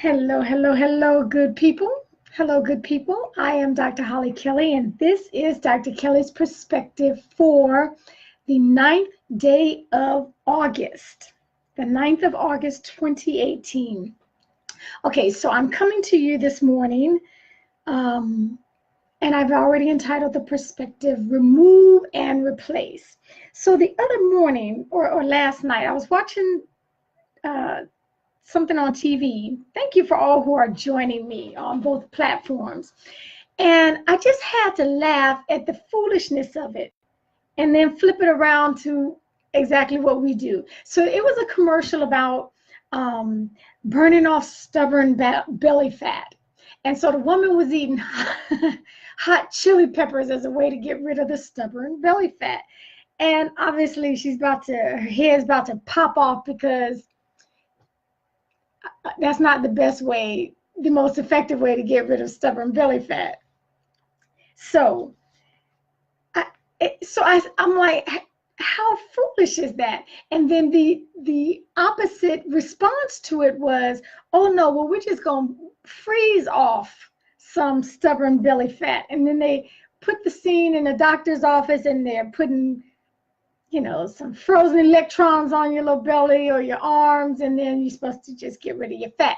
Hello, hello, hello, good people. Hello, good people. I am Dr. Hollie Kelly, and this is Dr. Kelly's perspective for the 9th day of August, the 9th of August, 2018. Okay, so I'm coming to you this morning, and I've already entitled the perspective Remove and Replace. So the other morning, or last night, I was watching something on TV. Thank you for all who are joining me on both platforms. And I just had to laugh at the foolishness of it and then flip it around to exactly what we do. So it was a commercial about burning off stubborn belly fat. And so the woman was eating hot chili peppers as a way to get rid of the stubborn belly fat. And obviously her head's about to pop off because that's not the best way, the most effective way to get rid of stubborn belly fat. So, I'm like, how foolish is that? And then the opposite response to it was, oh no, well, we're just going to freeze off some stubborn belly fat. And then they put the scene in the doctor's office and they're putting some frozen electrons on your little belly or your arms, and then you're supposed to just get rid of your fat.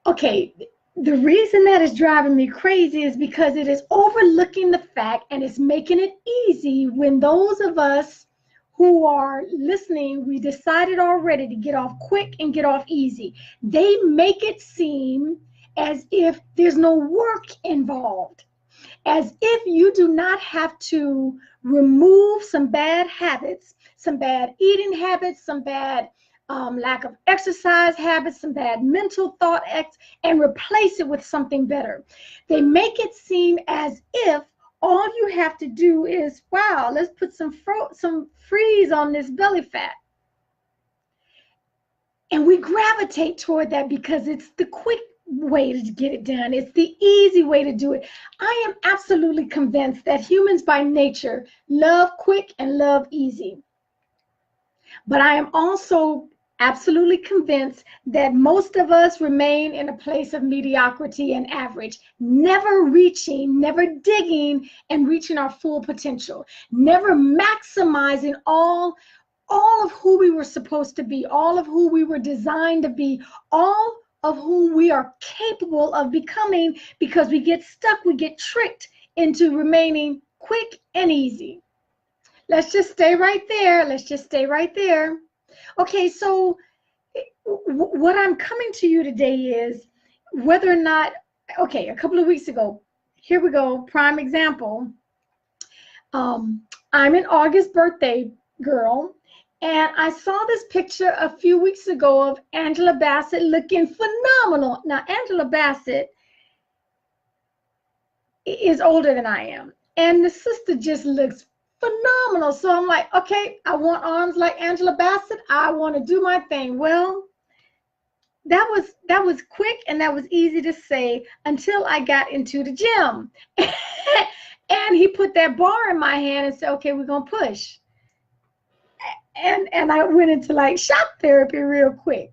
Okay, the reason that is driving me crazy is because it is overlooking the fact and it's making it easy when those of us who are listening, we decided already to get off quick and get off easy. They make it seem as if there's no work involved, as if you do not have to remove some bad habits, some bad eating habits, some bad lack of exercise habits, some bad mental thought and replace it with something better. They make it seem as if all you have to do is, wow, let's put some freeze on this belly fat. And we gravitate toward that because it's the quick way to get it done. It's the easy way to do it. I am absolutely convinced that humans by nature love quick and love easy. But I am also absolutely convinced that most of us remain in a place of mediocrity and average, never reaching, never digging and reaching our full potential, never maximizing all of who we were supposed to be, all of who we were designed to be, all of who we are capable of becoming, because we get stuck, we get tricked into remaining quick and easy. Let's just stay right there. Let's just stay right there. Okay, so what I'm coming to you today is whether or not, okay, a couple of weeks ago, here we go, prime example. I'm an August birthday girl, and I saw this picture a few weeks ago of Angela Bassett looking phenomenal. Now, Angela Bassett is older than I am, and the sister just looks phenomenal. So I'm like, okay, I want arms like Angela Bassett. I want to do my thing. Well, that was quick and that was easy to say until I got into the gym. And he put that bar in my hand and said, okay, we're going to push. And I went into like shock therapy real quick.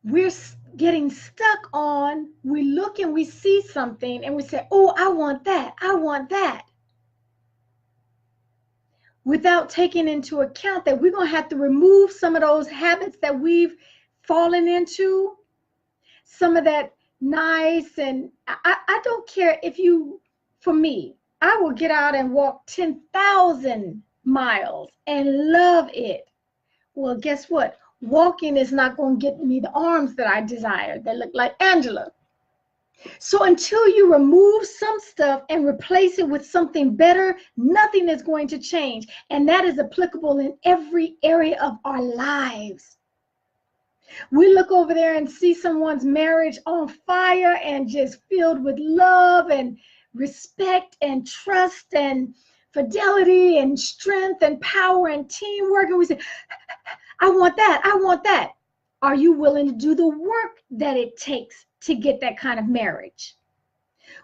We're getting stuck on, we look and we see something and we say, oh, I want that. I want that. Without taking into account that we're going to have to remove some of those habits that we've fallen into, some of that nice, and I don't care if you, for me, I will get out and walk 10,000 miles and love it. Well, guess what? Walking is not going to get me the arms that I desire that look like Angela. So until you remove some stuff and replace it with something better, nothing is going to change. And that is applicable in every area of our lives. We look over there and see someone's marriage on fire and just filled with love and respect and trust and fidelity and strength and power and teamwork. And we say, I want that. I want that. Are you willing to do the work that it takes to get that kind of marriage?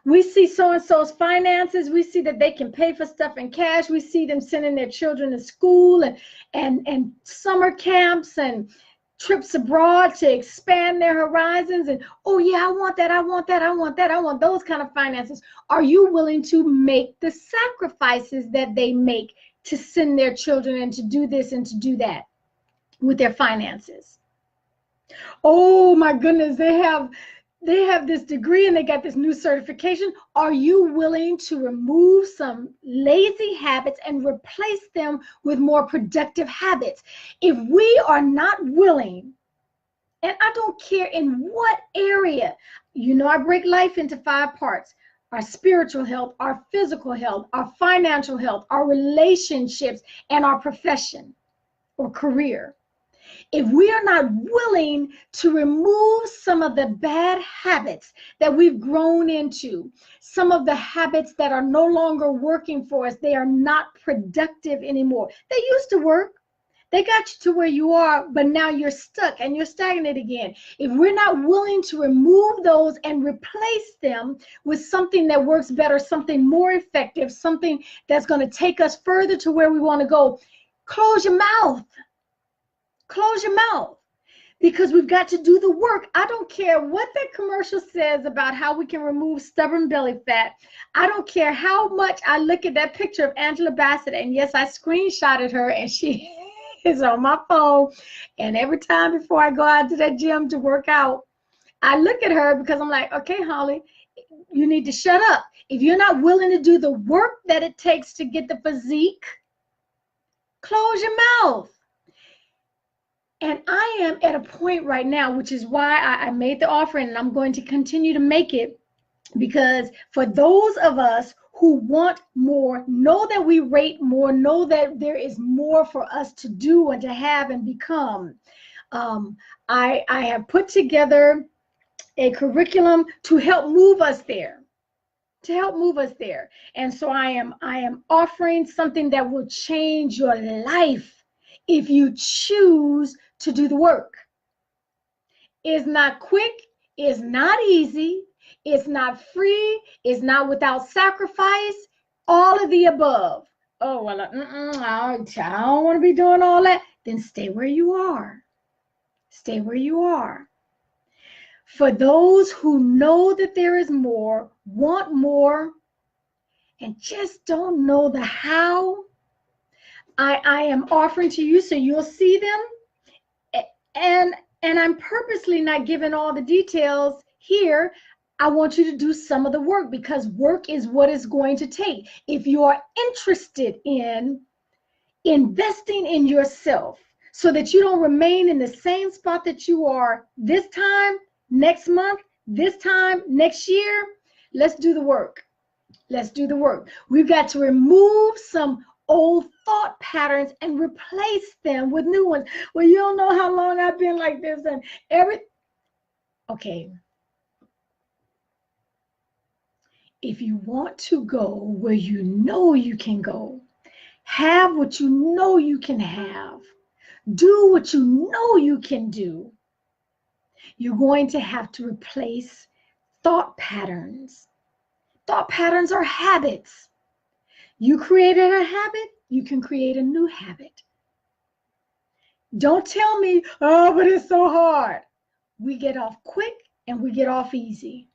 We see so-and-so's finances. We see that they can pay for stuff in cash. We see them sending their children to school and summer camps and trips abroad to expand their horizons, and oh yeah, I want that, I want that, I want that, I want those kind of finances? Are you willing to make the sacrifices that they make to send their children and to do this and to do that with their finances? Oh my goodness, they have this degree and they got this new certification. Are you willing to remove some lazy habits and replace them with more productive habits? If we are not willing, and I don't care in what area, you know, I break life into 5 parts: our spiritual health, our physical health, our financial health, our relationships, and our profession or career. If we are not willing to remove some of the bad habits that we've grown into, some of the habits that are no longer working for us, they are not productive anymore. They used to work. They got you to where you are, but now you're stuck and you're stagnant again. If we're not willing to remove those and replace them with something that works better, something more effective, something that's going to take us further to where we want to go, close your mouth. Close your mouth, because we've got to do the work. I don't care what that commercial says about how we can remove stubborn belly fat. I don't care how much I look at that picture of Angela Bassett, and yes, I screenshotted her, and she is on my phone. And every time before I go out to that gym to work out, I look at her because I'm like, okay, Holly, you need to shut up. If you're not willing to do the work that it takes to get the physique, close your mouth. And I am at a point right now, which is why I made the offering, and I'm going to continue to make it, because for those of us who want more, know that we rate more, know that there is more for us to do and to have and become. I have put together a curriculum to help move us there. And so I am offering something that will change your life if you choose to do the work. It's not quick, it's not easy, it's not free, it's not without sacrifice, all of the above. Oh, well, I don't want to be doing all that. Then stay where you are. Stay where you are. For those who know that there is more, want more, and just don't know the how, I am offering to you so you'll see them. And I'm purposely not giving all the details here. I want you to do some of the work, because work is what it's going to take. If you are interested in investing in yourself so that you don't remain in the same spot that you are this time, next month, this time, next year, let's do the work. Let's do the work. We've got to remove some old thought patterns and replace them with new ones. Well, you don't know how long I've been like this, and okay. If you want to go where you know you can go, have what you know you can have, do what you know you can do, you're going to have to replace thought patterns. Thought patterns are habits. You created a habit, you can create a new habit. Don't tell me, oh, but it's so hard. We get off quick and we get off easy.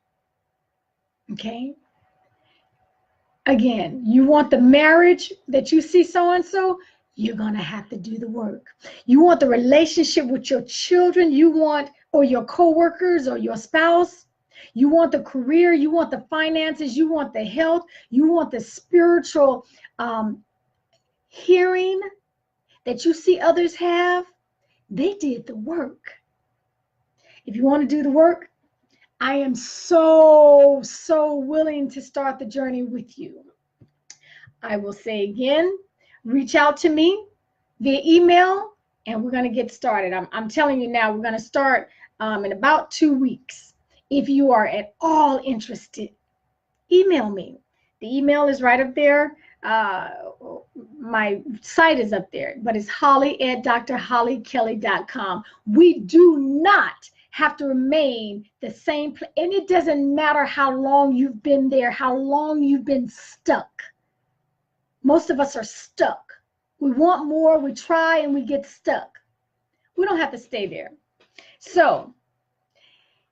Okay? Again, you want the marriage that you see so-and-so, you're going to have to do the work. You want the relationship with your children, or your coworkers or your spouse. You want the career, you want the finances, you want the health, you want the spiritual hearing that you see others have. They did the work. If you want to do the work, I am so willing to start the journey with you. I will say again, reach out to me via email and we're going to get started. I'm telling you now, we're going to start in about 2 weeks. If you are at all interested, email me. The email is right up there. My site is up there, but it's hollie@drholliekelly.com. We do not have to remain the same place, and it doesn't matter how long you've been there, how long you've been stuck. Most of us are stuck. We want more, we try, and we get stuck. We don't have to stay there. So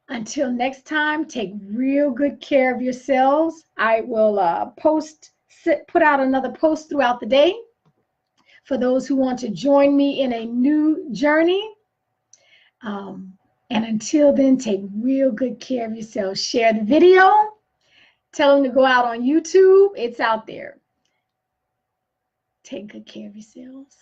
until next time, take real good care of yourselves. I will put out another post throughout the day for those who want to join me in a new journey. And until then, take real good care of yourselves. Share the video. Tell them to go out on YouTube. It's out there. Take good care of yourselves.